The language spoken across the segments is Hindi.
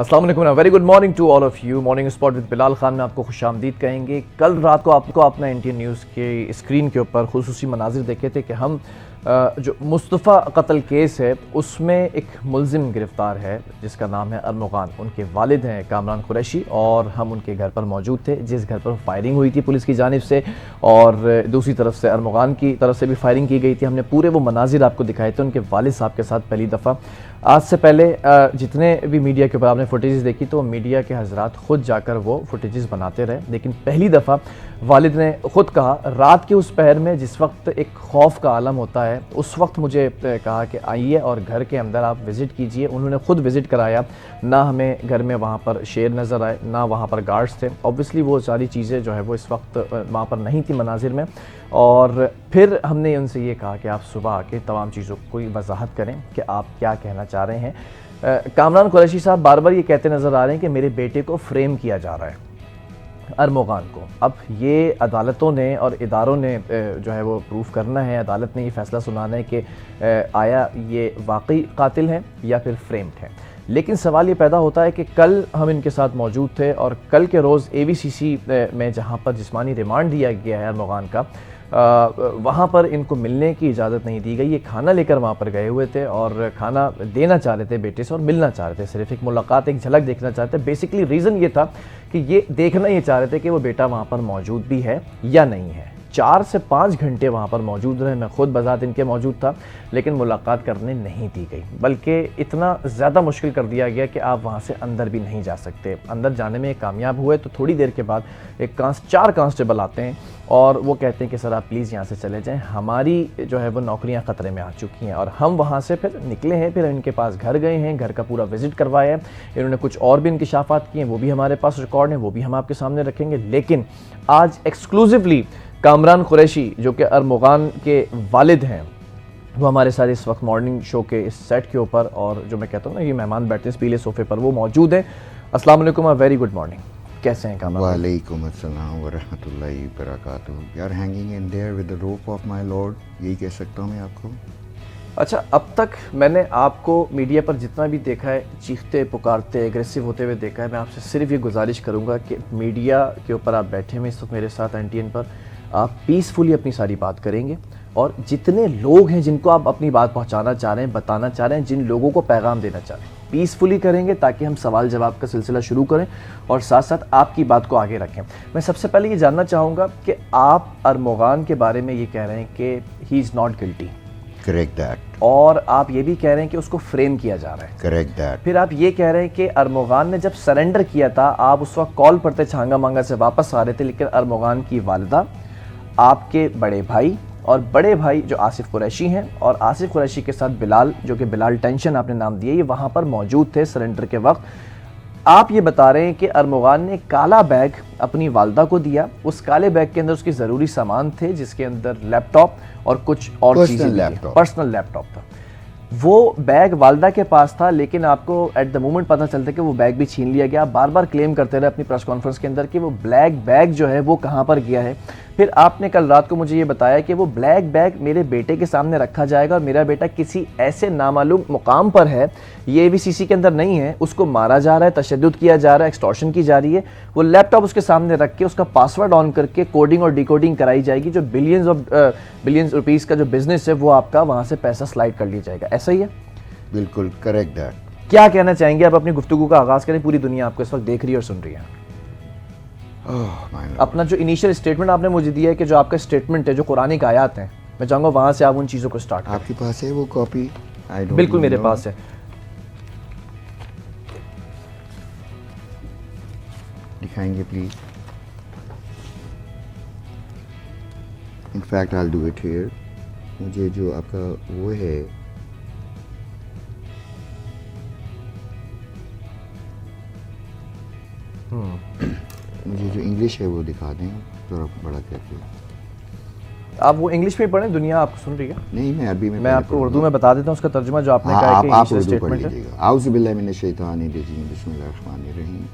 अस्सलाम वालेकुम, very good morning to all of you. Morning spot with Bilal Khan में आपको खुशामदीद कहेंगे। कल रात को आपको अपना इंडियन न्यूज़ के स्क्रीन के ऊपर खुसूसी मनाजिर देखे थे कि हम जो मुस्तफ़ा कत्ल केस है उसमें एक मुलजिम गिरफ़्तार है जिसका नाम है अरमुगान। उनके वालिद हैं कामरान कुरैशी और हम उनके घर पर मौजूद थे जिस घर पर फायरिंग हुई थी पुलिस की जानिब से और दूसरी तरफ से अरमुगान की तरफ से भी फायरिंग की गई थी। हमने पूरे वो मनाजिर आपको दिखाए थे उनके वालिद साहब के साथ पहली दफ़ा। आज से पहले जितने भी मीडिया के ऊपर आपने फुटेजेस देखी तो मीडिया के हजरात ख़ुद जाकर वो फुटेजेस बनाते रहे, लेकिन पहली दफ़ा वालिद ने ख़ुद कहा रात के उस पहर में जिस वक्त एक खौफ का आलम होता है उस वक्त मुझे कहा कि आइए और घर के अंदर आप विज़िट कीजिए। उन्होंने ख़ुद विज़िट कराया, ना हमें घर में वहाँ पर शेर नज़र आए ना वहाँ पर गार्ड्स थे। ऑब्वियसली वो सारी चीज़ें जो है वो इस वक्त वहाँ पर नहीं थी मनाजिर में। और फिर हमने उनसे ये कहा कि आप सुबह आके तमाम चीज़ों को वजाहत करें कि आप क्या कहना चाह रहे हैं। कामरान कुरैशी साहब बार बार ये कहते नज़र आ रहे हैं कि मेरे बेटे को फ्रेम किया जा रहा है, अरमुगान को। अब ये अदालतों ने और इदारों ने जो है वो प्रूफ करना है, अदालत ने ये फ़ैसला सुनाना है कि आया ये वाकई कातिल है या फिर फ्रेम्ड है। लेकिन सवाल ये पैदा होता है कि कल हम इनके साथ मौजूद थे और कल के रोज़ AVCC में जहाँ पर जिस्मानी रिमांड दिया गया है अरमुगान का, वहाँ पर इनको मिलने की इजाज़त नहीं दी गई। ये खाना लेकर वहाँ पर गए हुए थे और खाना देना चाह रहे थे बेटे से और मिलना चाह रहे थे, सिर्फ एक मुलाकात, एक झलक देखना चाहते थे। बेसिकली रीज़न ये था कि ये देखना ये चाह रहे थे कि वो बेटा वहाँ पर मौजूद भी है या नहीं है। 4 से 5 घंटे वहाँ पर मौजूद रहे, मैं खुद बज़ात इनके मौजूद था, लेकिन मुलाकात करने नहीं दी गई, बल्कि इतना ज़्यादा मुश्किल कर दिया गया कि आप वहाँ से अंदर भी नहीं जा सकते। अंदर जाने में कामयाब हुए तो थोड़ी देर के बाद 4 कांस्टेबल आते हैं और वो कहते हैं कि सर आप प्लीज़ यहाँ से चले जाएँ, हमारी जो है वो नौकरियाँ ख़तरे में आ चुकी हैं। और हम वहाँ से फिर निकले हैं, फिर इनके पास घर गए हैं, घर का पूरा विज़िट करवाया है। इन्होंने कुछ और भी इंकशाफात किए हैं, वो भी हमारे पास रिकॉर्ड हैं, वो भी हम आपके सामने रखेंगे। लेकिन आज एक्सक्लूसिवली कामरान कुरैशी जो कि अरमुगान के वालिद हैं वो हमारे साथ इस वक्त मॉर्निंग शो के इस सेट के ऊपर, और जो मैं कहता हूँ ना ये मेहमान बैठते हैं इस पीले सोफे पर, वो मौजूद हैं। अस्सलाम वालेकुम, वेरी गुड मॉर्निंग, कैसे हैं कामरान? वालेकुम अस्सलाम व रहमतुल्लाहि व बरकातुहू। यार hanging in their with the rope of my Lord, यही कह सकता हूँ मैं आपको। अच्छा, अब तक मैंने आपको मीडिया पर जितना भी देखा है चीखते पुकारते एग्रेसिव होते हुए देखा है। मैं आपसे सिर्फ ये गुजारिश करूँगा कि मीडिया के ऊपर आप बैठे हुए इस वक्त मेरे साथ NTN पर, आप पीसफुली अपनी सारी बात करेंगे और जितने लोग हैं जिनको आप अपनी बात पहुंचाना चाह रहे हैं, बताना चाह रहे हैं, जिन लोगों को पैगाम देना चाह रहे हैं, पीसफुली करेंगे ताकि हम सवाल जवाब का सिलसिला शुरू करें और साथ साथ आपकी बात को आगे रखें। मैं सबसे पहले ये जानना चाहूँगा कि आप अरमुगान के बारे में ये कह रहे हैं कि he is not guilty, correct that, और आप ये भी कह रहे हैं कि उसको फ्रेम किया जा रहा है, करेक्ट दैट। फिर आप ये कह रहे हैं कि अरमुगान ने जब सरेंडर किया था आप उस वक्त कॉल पर थे, छांगा मांगा से वापस आ रहे थे, लेकिन अरमुगान की वालिदा, आपके बड़े भाई और बड़े भाई जो आसिफ कुरैशी हैं और आसिफ कुरैशी के साथ बिलाल जो कि बिलाल टेंशन आपने नाम दिया, ये वहाँ पर मौजूद थे सरेंडर के वक्त। आप ये बता रहे हैं कि अरमुगान ने काला बैग अपनी वालदा को दिया, उस काले बैग के अंदर उसके ज़रूरी सामान थे जिसके अंदर लैपटॉप और कुछ और चीज़ें, पर्सनल लैपटॉप था। वो बैग वालदा के पास था, लेकिन आपको एट द मोमेंट पता चलता है कि वो बैग भी छीन लिया गया। आप बार बार क्लेम करते रहे अपनी प्रेस कॉन्फ्रेंस के अंदर कि वो ब्लैक बैग जो है वो कहाँ पर गया है। फिर आपने कल रात को मुझे ये बताया कि वो ब्लैक बैग मेरे बेटे के सामने रखा जाएगा और मेरा बेटा किसी ऐसे नामालूम मुकाम पर है, ये AVCC के अंदर नहीं है, उसको मारा जा रहा है, तशद्दुद किया जा रहा है, एक्सटॉर्शन की जा रही है। वो लैपटॉप उसके सामने रख के उसका पासवर्ड ऑन करके कोडिंग और डिकोडिंग कराई जाएगी, जो बिलियंस रुपीज़ का जो बिजनेस है वो आपका वहाँ से पैसा स्लाइड कर लिया जाएगा। ऐसा ही है? बिल्कुल करेक्ट दैट। क्या कहना चाहेंगे आप? अपनी गुफ्तगू का आगाज़ करें, पूरी दुनिया आपको इस वक्त देख रही है और सुन रही है। अपना जो इनिशियल स्टेटमेंट आपने मुझे दिया है कि जो आपका स्टेटमेंट है जो कुरानिक आयात हैं, मैं चाहूँगा वहाँ से आप उन चीज़ों को स्टार्ट करें। आपके पास है वो कॉपी? बिल्कुल मेरे पास है। दिखाएंगे please. In fact I will do it here. मुझे जो आपका वो है मुझे जो इंग्लिश है वो दिखा दें थोड़ा बड़ा करके। आप वो इंग्लिश में पढ़ें, दुनिया आपको सुन रही है। नहीं, मैं अरबी में, मैं आपको उर्दू में बता देता हूँ उसका तर्जुमा जो आपने कहा है कि आप उर्दू पढ़ लीजिएगा। आउज़ु बिल्लाहि मिनश शैतानिर रजीम, बिस्मिल्लाहिर रहमानिर रहीम।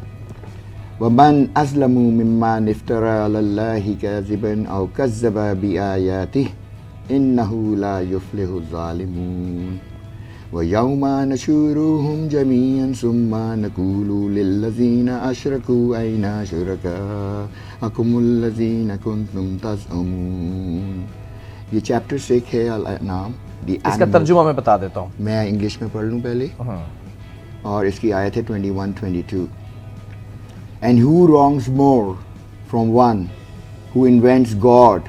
वमन अज़लमु मिम्मन इफ्तरा अलल्लाहि काज़िबन औ कज़्ज़ब बिआयातिहि इन्नहु ला युफ्लिहु ज़ालिमून। व यौमा नशुरुहुम जमीअन सुम्मा नकूलु लिल्लज़ीना अशरकू ऐना शुरकाअकुमुल्लज़ीना कुंतुम तज़अमून। ये चैप्टर 6 है अल-अनाम। इसका तर्जुमा मैं बता देता हूँ। मैं इंग्लिश में पढ़ लूँ पहले। और इसकी आयत है 21-22। And who wrongs more from one who invents God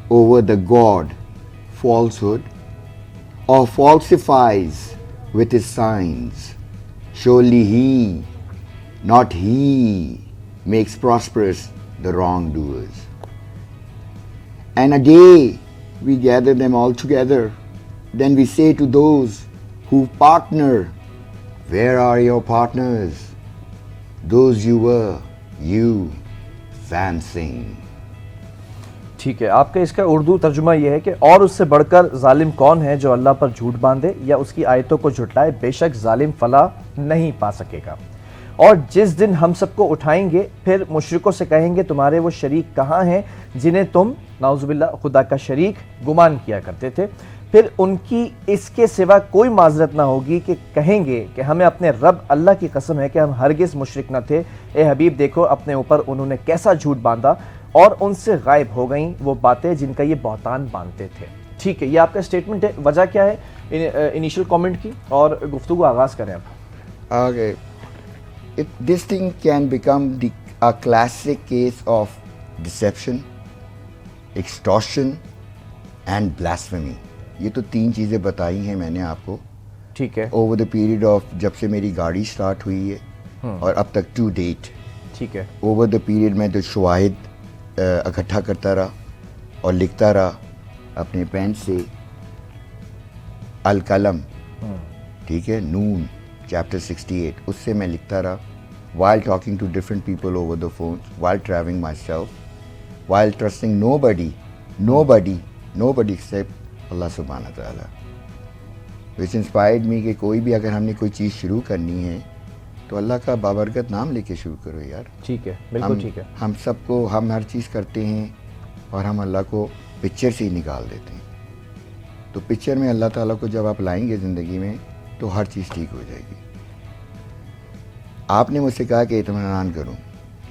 over the God falsehood or falsifies with his signs? Surely he, not he, makes prosperous the wrongdoers. And a day we gather them all together. Then we say to those who partner, where are your partners? Those you were, you fancying. ठीक है, आपका इसका उर्दू तर्जुमा यह है कि और उससे बढ़कर जालिम कौन है जो अल्लाह पर झूठ बांधे या उसकी आयतों को झुटलाए, बेशक जालिम फलाह नहीं पा सकेगा। और जिस दिन हम सबको उठाएंगे फिर मुशरिकों से कहेंगे तुम्हारे वो शरीक कहाँ हैं जिन्हें तुम नाउजुबिल्लाह खुदा का शरीक गुमान किया करते थे। फिर उनकी इसके सिवा कोई माजरत ना होगी कि कहेंगे कि हमें अपने रब अल्लाह की कसम है कि हम हरगिज़ मुशरिक न थे। ए हबीब देखो अपने ऊपर उन्होंने कैसा झूठ बांधा और उनसे गायब हो गईं वो बातें जिनका ये बहतान बांधते थे। ठीक है, ये आपका स्टेटमेंट है। वजह क्या है इनिशियल कमेंट की, और गुफ्तगू आगाज़ करें आप। Okay. This thing can become a classic case of deception, extortion and blasphemy. ये तो 3 चीज़ें बताई हैं मैंने आपको। ठीक है, ओवर द पीरियड ऑफ जब से मेरी गाड़ी स्टार्ट हुई है और अब तक टू डेट। ठीक है, ओवर द पीरियड में तो शवाहिद इकट्ठा करता रहा और लिखता रहा अपने पेन से। अल कलम, ठीक है, नून चैप्टर 68, उससे मैं लिखता रहा while talking to different people over the phone, while traveling myself, while trusting nobody except Allah subhanahu wa ta'ala, which inspired me कि कोई भी अगर हमने कोई चीज़ शुरू करनी है तो अल्लाह का बाबरकत नाम लेके शुरू करो यार। ठीक है, बिल्कुल ठीक है। हम सबको हम हर चीज़ करते हैं और हम अल्लाह को पिक्चर से ही निकाल देते हैं। तो पिक्चर में अल्लाह ताला को जब आप लाएंगे ज़िंदगी में तो हर चीज़ ठीक हो जाएगी। आपने मुझसे कहा कि इत्मीनान करूं,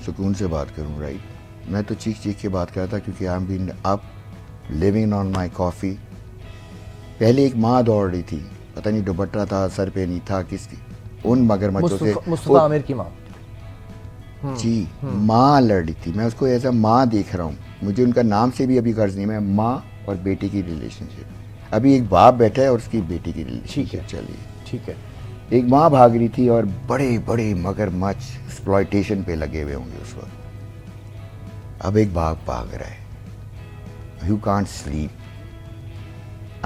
सुकून से बात करूं, राइट? मैं तो चीख के बात कर रहा था क्योंकि I am been up living on my coffee. पहले एक माँ दौड़ रही थी, पता नहीं दुपट्टा था, सर पे नहीं था, किसकी, उन मगरमच्छों से। मुस्तफा आमिर की माँ। जी, माँ लड़ रही थी। मैं उसको एज अ माँ देख रहा हूँ। मुझे उनका नाम से भी अभी गर्ज नहीं। मैं माँ और बेटे की रिलेशनशिप, अभी एक बाप बैठा है और उसकी बेटी की रिलेशनशिप चल रही है। ठीक है, एक माँ भाग रही थी और बड़े बड़े मगरमच्छ एक्सप्लॉयटेशन पे लगे हुए होंगे उस वक्त। अब एक बाप भाग रहा है। यू कांट स्लीप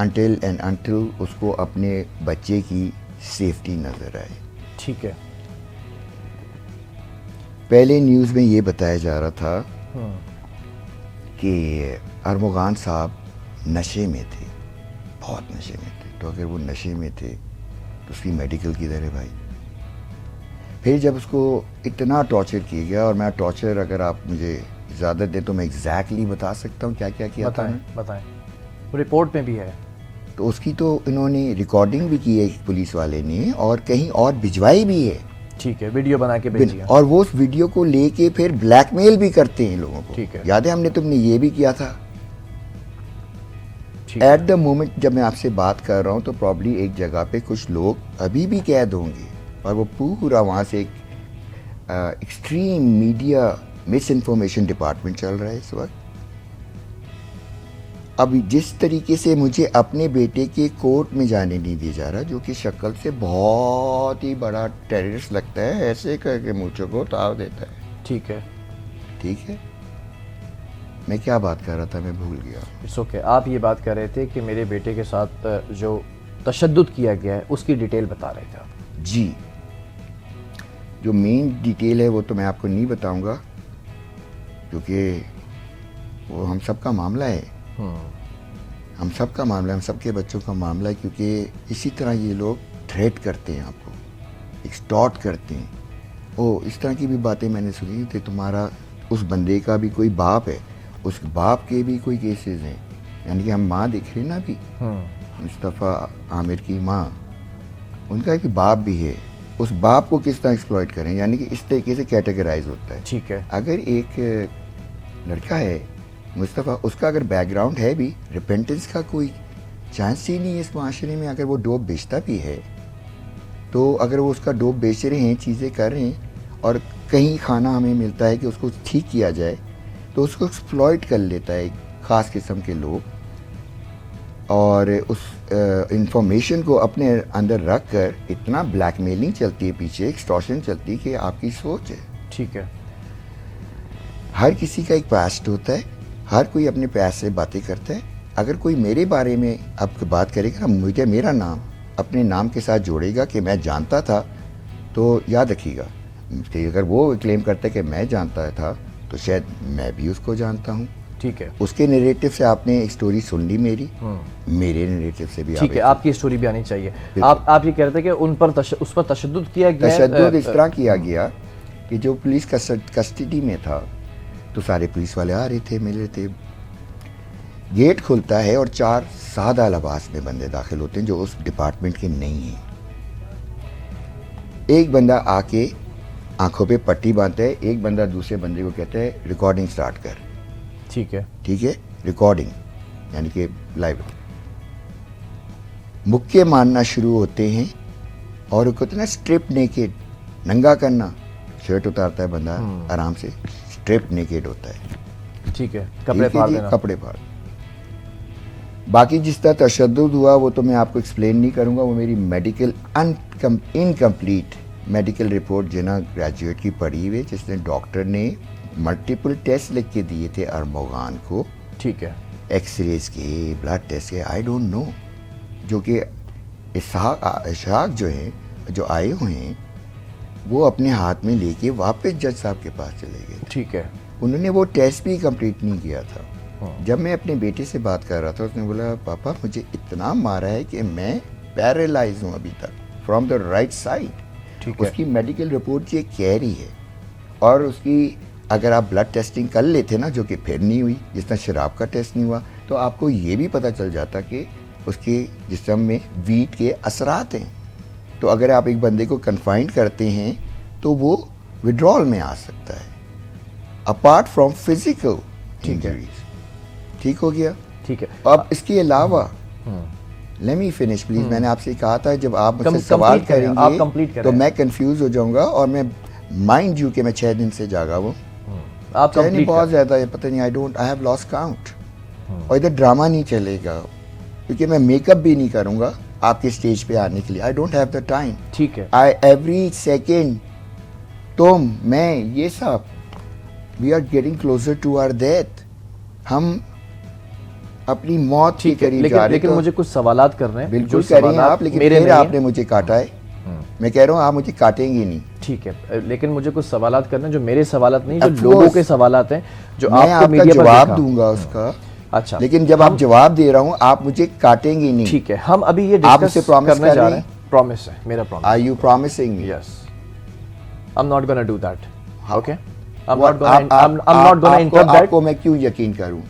until उसको अपने बच्चे की सेफ्टी नजर आए। ठीक है, पहले न्यूज़ में ये बताया जा रहा था कि अरमुगान साहब नशे में थे, बहुत नशे में थे। तो अगर वो नशे में थे तो उसकी मेडिकल किधर है भाई? फिर जब उसको इतना टॉर्चर किया गया, और मैं टॉर्चर अगर आप मुझे इजाज़त दें तो मैं एग्जैक्टली बता सकता हूँ क्या क्या किया था। बताएं, वो रिपोर्ट में भी है। तो उसकी तो इन्होंने रिकॉर्डिंग भी की है पुलिस वाले ने, और कहीं और भिजवाई भी है। ठीक है, वीडियो बना के भेजी है। और वो उस वीडियो को लेके फिर ब्लैकमेल भी करते हैं लोगों को। ठीक है, याद है हमने तुमने ये भी किया था। एट द मोमेंट जब मैं आपसे बात कर रहा हूँ तो प्रॉब्ली एक जगह पे कुछ लोग अभी भी कैद होंगे, और वो पूरा वहाँ से एक extreme media miss information department चल रहा है इस वक्त। अभी जिस तरीके से मुझे अपने बेटे के कोर्ट में जाने नहीं दिया जा रहा, जो कि शक्ल से बहुत ही बड़ा टेररिस्ट लगता है, ऐसे करके मुझे को ताव देता है। ठीक है, ठीक है, मैं क्या बात कर रहा था, मैं भूल गया। It's okay. आप ये बात कर रहे थे कि मेरे बेटे के साथ जो तशद्दुद किया गया है उसकी डिटेल बता रहे थे आप। जी, जो मेन डिटेल है वो तो मैं आपको नहीं बताऊंगा, क्योंकि वो हम सब का मामला है। हम सब का मामला है, हम सबके बच्चों का मामला है, क्योंकि इसी तरह ये लोग थ्रेट करते हैं, आपको एक्सटॉर्ट करते हैं। ओ, इस तरह की भी बातें मैंने सुनी थी। तुम्हारा उस बंदे का भी कोई बाप है, उस बाप के भी कोई केसेस हैं, यानी कि हम माँ देख रहे हैं ना अभी, मुस्तफ़ा आमिर की माँ, उनका एक बाप भी है, उस बाप को किस तरह एक्सप्लॉइट करें, यानी कि इस तरीके से कैटेगराइज होता है। ठीक है। अगर एक लड़का है मुस्तफ़ा, उसका अगर बैकग्राउंड है भी, रिपेंटेंस का कोई चांस ही नहीं है इस माशरे में। अगर वो डोप बेचता भी है तो अगर वो उसका डोप बेच रहे हैं, चीज़ें कर रहे हैं, और कहीं खाना हमें मिलता है कि उसको ठीक किया जाए, तो उसको एक्सप्लॉइट कर लेता है एक ख़ास किस्म के लोग, और उस इंफॉर्मेशन को अपने अंदर रख कर इतना ब्लैकमेलिंग चलती है, पीछे एक्सटॉर्शन चलती है कि आपकी सोच है। ठीक है। हर किसी का एक पास्ट होता है, हर कोई अपने पास्ट से बातें करता है। अगर कोई मेरे बारे में अब बात करेगा, मुझे मेरा नाम अपने नाम के साथ जोड़ेगा कि मैं जानता था, तो याद रखिएगा कि अगर वो क्लेम करता है कि मैं जानता था, तो शायद मैं भी उसको जानता हूँ। ठीक है। उसके नैरेटिव से आपने एक स्टोरी सुन ली मेरी, मेरे नैरेटिव से भी ठीक है, आपकी स्टोरी भी आनी चाहिए। आप ये कह रहे थे कि उन पर उस पर तशद्दुद किया गया, तशद्दुद इस तरह किया गया कि जो पुलिस कस्टडी में था, तो सारे पुलिस वाले आ रहे थे, मिल रहे थे, गेट खुलता है और 4 सादा लिबास में बंदे दाखिल होते हैं जो उस डिपार्टमेंट के नहीं हैं। एक बंदा आके आंखों पे पट्टी बांधता है, एक बंदा दूसरे बंदे को कहता है रिकॉर्डिंग स्टार्ट कर। ठीक है। ठीक है, रिकॉर्डिंग यानी कि लाइव। मुक्के मारना शुरू होते हैं और वो कहते हैं ना स्ट्रिप नेकेड, नंगा करना, शर्ट उतारता है बंदा आराम से, स्ट्रिप नेकेड होता है। ठीक है, कपड़े फाड़ देना। कपड़े फाड़। बाकी जिस तरह तशद्दुद हुआ वो तो मैं आपको एक्सप्लेन नहीं करूंगा, वो मेरी मेडिकल इनकम्प्लीट मेडिकल रिपोर्ट जिना ग्रेजुएट की पढ़ी हुई, जिसने डॉक्टर ने मल्टीपल टेस्ट लिख के दिए थे अरमोगान को। ठीक है। एक्सरेज के, ब्लड टेस्ट के, आई डोंट नो, जो कि इसहाक जो हैं, जो आए हुए हैं, वो अपने हाथ में लेके वापस जज साहब के पास चले गए। ठीक है। उन्होंने वो टेस्ट भी कंप्लीट नहीं किया था। जब मैं अपने बेटे से बात कर रहा था, उसने बोला पापा मुझे इतना मारा है कि मैं पैरालाइज हूँ अभी तक फ्रॉम द राइट साइड। ठीक है। उसकी मेडिकल रिपोर्ट ये कह रही है, और उसकी अगर आप ब्लड टेस्टिंग कर लेते ना, जो कि फिर नहीं हुई, जिस तरह शराब का टेस्ट नहीं हुआ, तो आपको ये भी पता चल जाता कि उसके जिस्म में वीट के असरात हैं। तो अगर आप एक बंदे को कन्फाइंड करते हैं तो वो विड्रॉल में आ सकता है, अपार्ट फ्रॉम फिजिकल इंजरीज। ठीक हो गया। ठीक है। अब इसके अलावा लेट मी फिनिश प्लीज। मैंने आपसे कहा था जब आप मुझसे सवाल करेंगे तो मैं कंफ्यूज हो जाऊंगा, और मैं माइंड यू कि मैं 6 दिन से जागा हूँ, आप नहीं बहुत ज्यादा है, पता नहीं, आई हैव लॉस्ट काउंट। और इधर ड्रामा नहीं चलेगा, क्योंकि मैं मेकअप भी नहीं करूंगा आपके स्टेज पे आने के लिए, I don't have the time. ठीक है। आई एवरी सेकेंड, तुम, मैं, ये सब, we are getting closer to our death. हम अपनी मौत के करीब जा रहे हैं। लेकिन मुझे कुछ सवालात करने हैं। बिल्कुल करें आप, लेकिन फिर आपने मुझे काटा है। मैं कह रहा हूँ आप मुझे काटेंगे नहीं। ठीक है, लेकिन मुझे कुछ सवालात करने हैं जो मेरे सवालात नहीं, जो लोगों के सवालात हैं, जो मैं आपको मीडिया पर जवाब दूंगा उसका। अच्छा, लेकिन जब आप जवाब दे रहा हूँ आप मुझे काटेंगे नहीं। ठीक है, हम अभी ये डिस्कस करने जा रहे हैं। प्रॉमिस है, मेरा promise. Are you promising me? Yes, I am not gonna do that. Okay, I am not gonna interrupt that. आपको मैं क्यों यकीन करूं?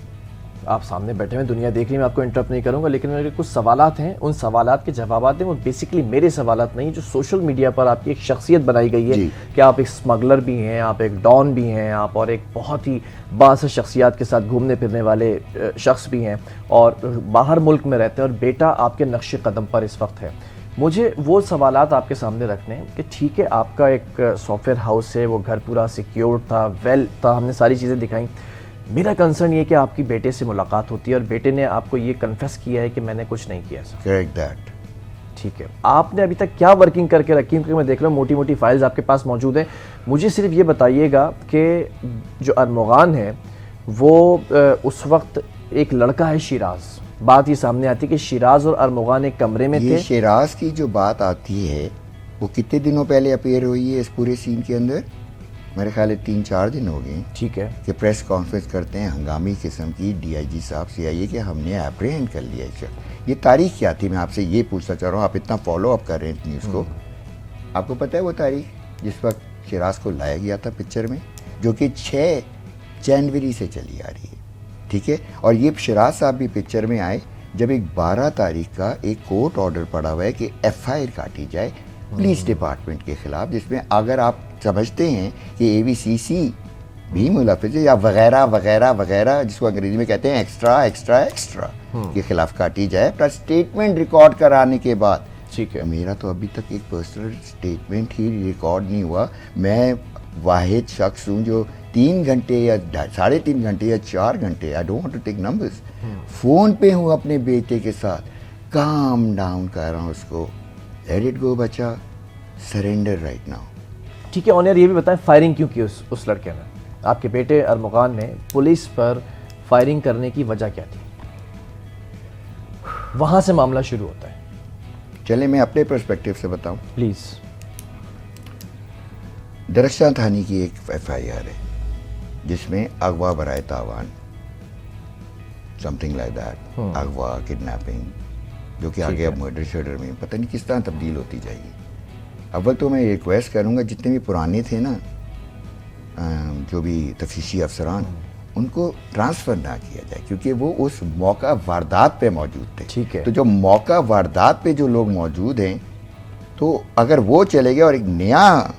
आप सामने बैठे हुए, दुनिया देख रही है, मैं आपको इंटरप्ट नहीं करूंगा, लेकिन मेरे कुछ सवालात हैं, उन सवालात के जवाबात हैं, वो बेसिकली मेरे सवालात नहीं, जो सोशल मीडिया पर आपकी एक शख्सियत बनाई गई है कि आप एक स्मगलर भी हैं, आप एक डॉन भी हैं, आप और एक बहुत ही बास शख्सियात के साथ घूमने फिरने वाले शख्स भी हैं, और बाहर मुल्क में रहते हैं, और बेटा आपके नक्शे कदम पर इस वक्त है। मुझे वो सवालात आपके सामने रखने हैं कि ठीक है, आपका एक सॉफ्टवेयर हाउस है, वो घर पूरा सिक्योर था, वेल था, हमने सारी चीज़ें दिखाई। मेरा कंसर्न ये कि आपकी बेटे से मुलाकात होती है और बेटे ने आपको ये कन्फेस किया है कि मैंने कुछ नहीं किया सर। Correct that. ठीक है, आपने अभी तक क्या वर्किंग करके रखी है? क्योंकि मैं देख रहा हूँ मोटी मोटी फाइल्स आपके पास मौजूद हैं। मुझे सिर्फ ये बताइएगा कि जो अरमोगान है वो उस वक्त एक लड़का है शिराज, बात ये सामने आती है कि शिराज और अरमोगान एक कमरे में थे। शिराज की जो बात आती है वो कितने दिनों पहले अपेयर हुई है इस पूरे सीन के अंदर? मेरे ख्याल 3-4 दिन हो गए। ठीक है, कि प्रेस कॉन्फ्रेंस करते हैं हंगामी किस्म की, डीआईजी साहब CIA कि हमने एप्रीहेंड कर लिया है। ये तारीख क्या थी? मैं आपसे ये पूछना चाह रहा हूँ, आप इतना फॉलो अप कर रहे हैं न्यूज़ को, आपको पता है वो तारीख जिस वक्त शिराज को लाया गया था पिक्चर में, जो कि 6 जनवरी से चली आ रही है। ठीक है, और ये शिराज साहब भी पिक्चर में आए जब एक 12 तारीख का एक कोर्ट ऑर्डर पड़ा हुआ है कि FIR काटी जाए पुलिस डिपार्टमेंट के खिलाफ, जिसमें अगर आप समझते हैं कि ABCC भी मुलफिज है या वगैरह वगैरह वगैरह, जिसको अंग्रेजी में कहते हैं एक्स्ट्रा एक्स्ट्रा एक्स्ट्रा, के खिलाफ काटी जाए प्लस स्टेटमेंट रिकॉर्ड कराने के बाद। ठीक है। मेरा तो अभी तक एक पर्सनल स्टेटमेंट ही रिकॉर्ड नहीं हुआ। मैं वाहिद शख्स हूँ जो 3 घंटे या 3.5 घंटे या 4 घंटे, I don't want to take numbers, phone पे हूँ अपने बेटे के साथ, काम डाउन कर रहा हूँ उसको, लेट इट गो बच्चा, सरेंडर राइट नाउ। ठीक है ऑनर, ये भी बताएं फायरिंग क्यों की उस लड़के ने, आपके बेटे अरमुगान ने पुलिस पर फायरिंग करने की वजह क्या थी? वहां से मामला शुरू होता है। चले मैं अपने पर्सपेक्टिव से बताऊं। प्लीज। दरख्शां थाने की एक FIR है जिसमें अगवा बराए तावान, समथिंग लाइक दैट, अगवा किडनैपिंग, जो कि आगे अब मर्डर शर्डर में पता नहीं किस तरह तब्दील होती जाएगी। अव्वल तो मैं रिक्वेस्ट करूंगा जितने भी पुराने थे ना, जो भी तफ्तीशी अफसरान, उनको ट्रांसफ़र ना किया जाए क्योंकि वो उस मौका वारदात पे मौजूद थे। ठीक है। तो जो मौका वारदात पे जो लोग मौजूद हैं, तो अगर वो चले गए और एक नया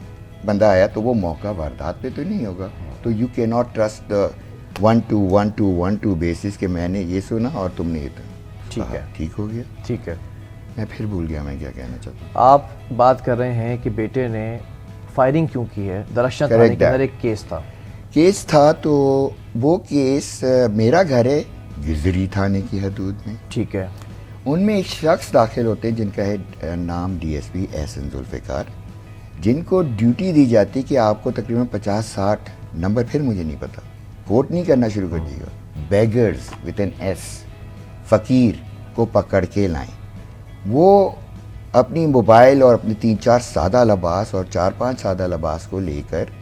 बंदा आया तो वो मौका वारदात पे तो नहीं होगा। तो you can not trust the 1-2 basis के मैंने ये सुना और तुमने ये तो ठीक है, ठीक हो गया। ठीक है। मैं फिर भूल गया मैं क्या कहना चाहता हूँ। आप बात कर रहे हैं कि बेटे ने फायरिंग क्यों की है। दरख्शां थाने के अंदर एक केस था, तो वो केस मेरा घर है गिजरी थाने की हदूद में। ठीक है। उनमें एक शख्स दाखिल होते हैं जिनका है नाम DSP एहसन जुल्फ़िकार, जिनको ड्यूटी दी जाती कि आपको तकरीबन 50-60 नंबर, फिर मुझे नहीं पता, कोट नहीं करना शुरू कर दिएगा, बेगर्स विद एन S, फ़कीर को पकड़ के लाएं। वो अपनी मोबाइल और अपने 3-4 सादा लिबास और 4-5 सादा लिबास को लेकर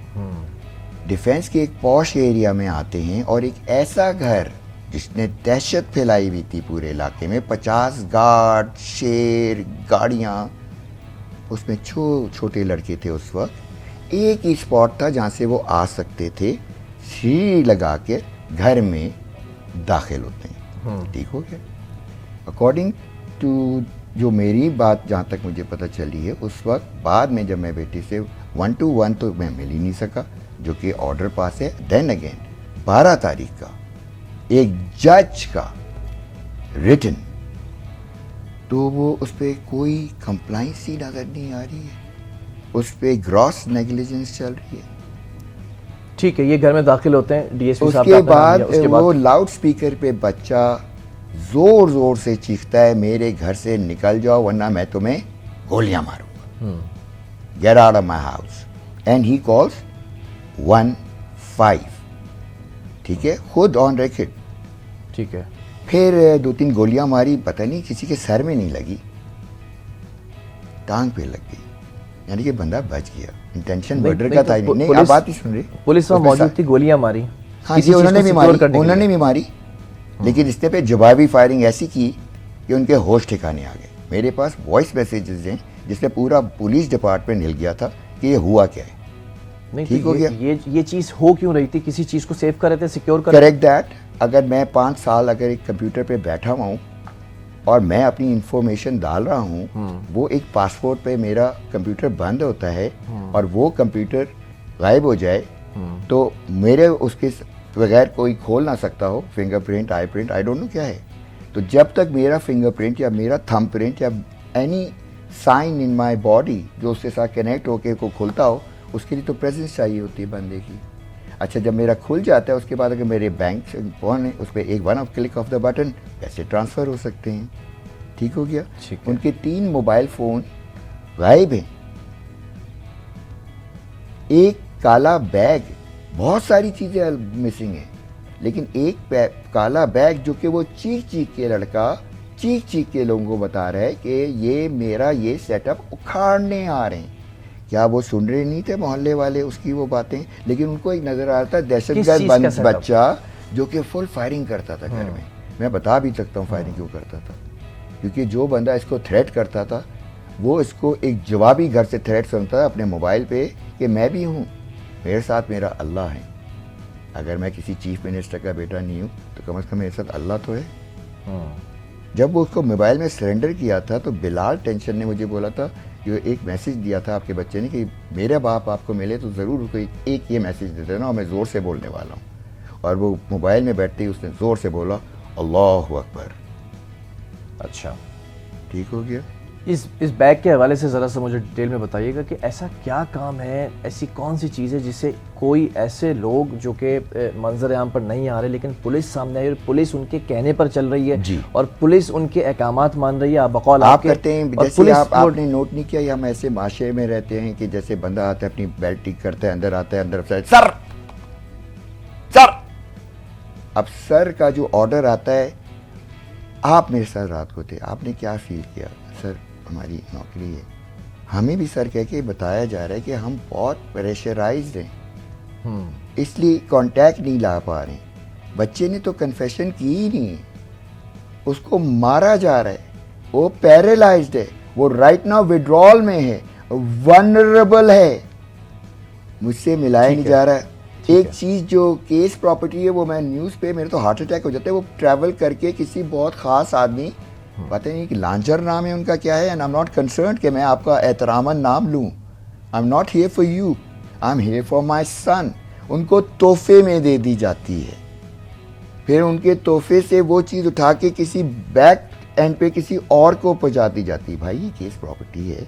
डिफेंस के एक पॉश एरिया में आते हैं और एक ऐसा घर जिसने दहशत फैलाई हुई थी पूरे इलाके में, 50 गार्ड, शेर, गाड़ियाँ, उसमें छोटे लड़के थे उस वक्त। एक ही स्पॉट था जहाँ से वो आ सकते थे, सीढ़ी लगा के घर में दाखिल होते हैं। ठीक हो गया। अकॉर्डिंग टू जो मेरी बात जहाँ तक मुझे पता चली है, उस वक्त बाद में जब मैं बेटी से 1-to-1 तो मैं मिल ही नहीं सका, जो कि ऑर्डर पास है। देन अगेन 12 तारीख का एक जज का रिटन, तो वो उस पर कोई कंप्लाइंस ही नजर नहीं आ रही है, उस पर ग्रॉस नेग्लिजेंस चल रही है। ठीक है, ये घर में दाखिल होते हैं DSP साहब। उसके बाद वो लाउड स्पीकर पे बच्चा जोर जोर से चीखता है, मेरे घर से निकल जाओ वरना मैं तुम्हें गोलियां मारूंगा, get out of my house. And he calls 1-5, ठीक है, खुद ऑन रिकॉर्ड। ठीक है। फिर 2-3 गोलियां मारी, पता नहीं किसी के सर में नहीं लगी, टांग पे लग गई, यानी कि बंदा बच गया। इंटेंशन मर्डर का था ही नहीं। आप बात ही सुन रही, पुलिस वहां मौजूद थी, गोलियां मारी। हाँ जी, उन्होंने भी मारी, लेकिन इसने पे जवाबी फायरिंग ऐसी की कि उनके होश ठिकाने आ गए। मेरे पास वॉइस मैसेजेस हैं जिसमें पूरा पुलिस डिपार्टमेंट हिल गया था कि ये हुआ क्या है। नहीं, ठीक हो गया। ये चीज हो क्यों रही थी? किसी चीज को सेव कर रहे थे, सिक्योर कर। Correct that. अगर मैं 5 साल अगर एक कंप्यूटर पे बैठा हुआ हूँ और मैं अपनी इंफॉर्मेशन डाल रहा हूँ, वो एक पासपोर्ट पे मेरा कंप्यूटर बंद होता है और वो कंप्यूटर गायब हो जाए, तो मेरे उसके बगैर कोई खोल ना सकता हो, fingerprint, eye print, I don't know क्या है। तो जब तक मेरा फिंगरप्रिंट या मेरा थंब प्रिंट या any sign in my body जो उसके साथ कनेक्ट होके को खुलता हो, उसके लिए तो प्रेजेंस चाहिए होती है बंदे की। अच्छा, जब मेरा खुल जाता है उसके बाद अगर मेरे बैंक से कौन है, उस पर एक one of click of the button पैसे ट्रांसफ़र हो सकते हैं। ठीक हो गया। उनके 3 मोबाइल फ़ोन गायब हैं, एक काला बैग, बहुत सारी चीज़ें मिसिंग हैं, लेकिन एक काला बैग जो कि वो चीख के लड़का चीख के लोगों को बता रहा है कि ये मेरा ये सेटअप उखाड़ने आ रहे हैं। क्या वो सुन रहे नहीं थे मोहल्ले वाले उसकी वो बातें? लेकिन उनको एक नज़र आ रहा था दहशतगर्द बंद बच्चा जो कि फुल फायरिंग करता था घर में। मैं बता भी सकता हूँ फायरिंग क्यों करता था, क्योंकि जो बंदा इसको थ्रेट करता था वो इसको एक जवाबी घर से थ्रेट सुनता था अपने मोबाइल पे कि मैं भी हूँ, मेरे साथ मेरा अल्लाह है। अगर मैं किसी चीफ मिनिस्टर का बेटा नहीं हूँ तो कम से कम मेरे साथ अल्लाह तो है। जब वो उसको मोबाइल में सरेंडर किया था तो बिलाल टेंशन ने मुझे बोला था कि एक मैसेज दिया था आपके बच्चे ने कि मेरे बाप आपको मिले तो ज़रूर उसको एक ये मैसेज दे देना और मैं ज़ोर से बोलने वाला हूँ। और वो मोबाइल में बैठते ही उसने ज़ोर से बोला अल्लाहु अकबर। अच्छा, ठीक हो गया। इस बैग के हवाले से ज़रा सा मुझे डिटेल में बताइएगा कि ऐसा क्या काम है, ऐसी कौन सी चीज़ है जिससे कोई ऐसे लोग जो कि मंजर आम पर नहीं आ रहे लेकिन पुलिस सामने आई और पुलिस उनके कहने पर चल रही है जी। और पुलिस उनके अहकामात मान रही है बकौल आप आपके, करते हैं और जैसे पुलिस आपने नोट नहीं किया, हम ऐसे माशरे में रहते हैं कि जैसे बंदा आता है अपनी बेल्ट ठीक करता है, अंदर आता है, अंदर सर सर, अब सर का जो ऑर्डर आता है, आप मेरे साथ रात को थे, आपने क्या फील किया? सर हमारी नौकरी है, हमें भी सर कह के बताया जा रहा है कि हम बहुत प्रेशराइज्ड हैं, इसलिए कांटेक्ट नहीं ला पा रहे। बच्चे ने तो कन्फेशन की ही नहीं है, उसको मारा जा रहा है, वो पैरालाइज्ड है, वो राइट नाउ विड्रॉल में है, वनरेबल है, मुझसे मिलाया नहीं जा रहा है। एक चीज़ जो केस प्रॉपर्टी है वो मैं न्यूज़ पे मेरे तो हार्ट अटैक हो जाता है, वो ट्रैवल करके किसी बहुत ख़ास आदमी, पता नहीं कि लांचर नाम है उनका क्या है, and I am not concern कि मैं आपका एहतरामन नाम लूँ, I am not here for you, I am here for my son. उनको तोहफे में दे दी जाती है, फिर उनके तोहफे से वो चीज़ उठा के किसी बैक एंड पे किसी और को पहुँचा दी जाती है। भाई ये केस प्रॉपर्टी है,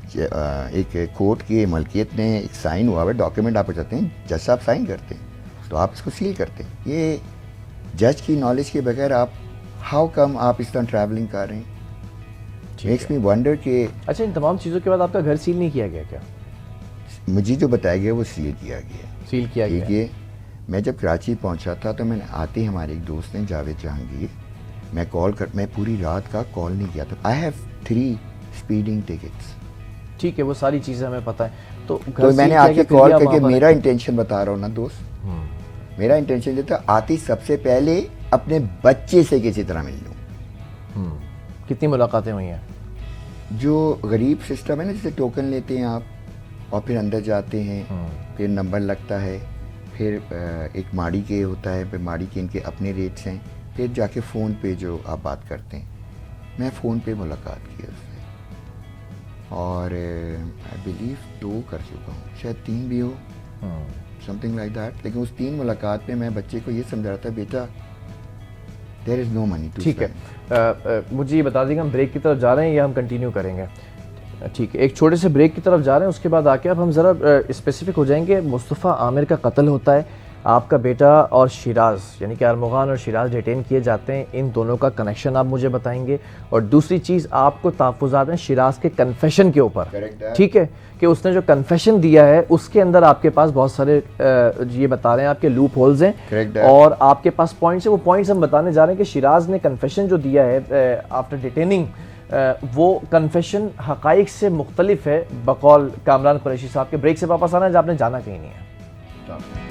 एक कोर्ट की मलकियत में एक साइन हुआ है डॉक्यूमेंट, आप चाहते हैं जज साहब साइन करते हैं तो आप इसको सील करते हैं। ये जज की नॉलेज के बगैर आप हाउ कम आप इस तरह ट्रैवलिंग कर रहे हैं? मेक्स मी वंडर कि अच्छा, इन तमाम चीज़ों के बाद आपका घर सील नहीं किया गया क्या? मुझे जो बताया गया वो सील किया गया। सील किया गया। ठीक है, मैं जब कराची पहुंचा था तो मैंने आते ही हमारे एक दोस्त ने जावेद जहांगीर, मैं पूरी रात का कॉल नहीं किया था। I have 3 speeding tickets. ठीक है, वो सारी चीज़ें हमें पता है। तो मैंने आके कॉल करके मेरा इंटेंशन बता रहा हूँ ना दोस्त, मेरा इंटेंशन ये था आती सबसे पहले अपने बच्चे से किसी तरह मिल लूँ। कितनी मुलाकातें हुई हैं? जो गरीब सिस्टम है ना, जैसे टोकन लेते हैं आप और फिर अंदर जाते हैं, फिर नंबर लगता है, फिर एक माड़ी के होता है, फिर माड़ी के इनके अपने रेट्स हैं, फिर जाके फ़ोन पे जो आप बात करते हैं, मैं फ़ोन पे मुलाकात की उससे और आई बिलीव 2 कर चुका हूँ, शायद 3 भी हो, समथिंग लाइक दैट। लेकिन उस 3 मुलाकात में मैं बच्चे को ये समझा रहा था, बेटा there is no money too. ठीक है, मुझे ये बता दीजिएगा हम ब्रेक की तरफ जा रहे हैं या हम कंटिन्यू करेंगे? ठीक है, एक छोटे से ब्रेक की तरफ जा रहे हैं, उसके बाद आके अब हम ज़रा स्पेसिफिक हो जाएंगे। मुस्तफ़ा आमिर का कत्ल होता है, आपका बेटा और शिराज यानी कि अरमुगान और शिराज डिटेन किए जाते हैं, इन दोनों का कनेक्शन आप मुझे बताएंगे। और दूसरी चीज़, आपको तहफ़्फ़ुज़ात हैं शिराज के कन्फेशन के ऊपर, ठीक है, कि उसने जो कन्फेशन दिया है उसके अंदर आपके पास बहुत सारे ये बता रहे हैं आपके लूप होल्स हैं और आपके पास पॉइंट्स हैं। वो पॉइंट्स हम बताने जा रहे हैं कि शिराज ने कन्फेशन जो दिया है आफ्टर डिटेनिंग, वो कन्फेशन हक़ाइक़ से मुख्तलिफ है बकौल कामरान कुरैशी साहब के। ब्रेक से वापस आना है, जब आपने जाना कहीं नहीं है।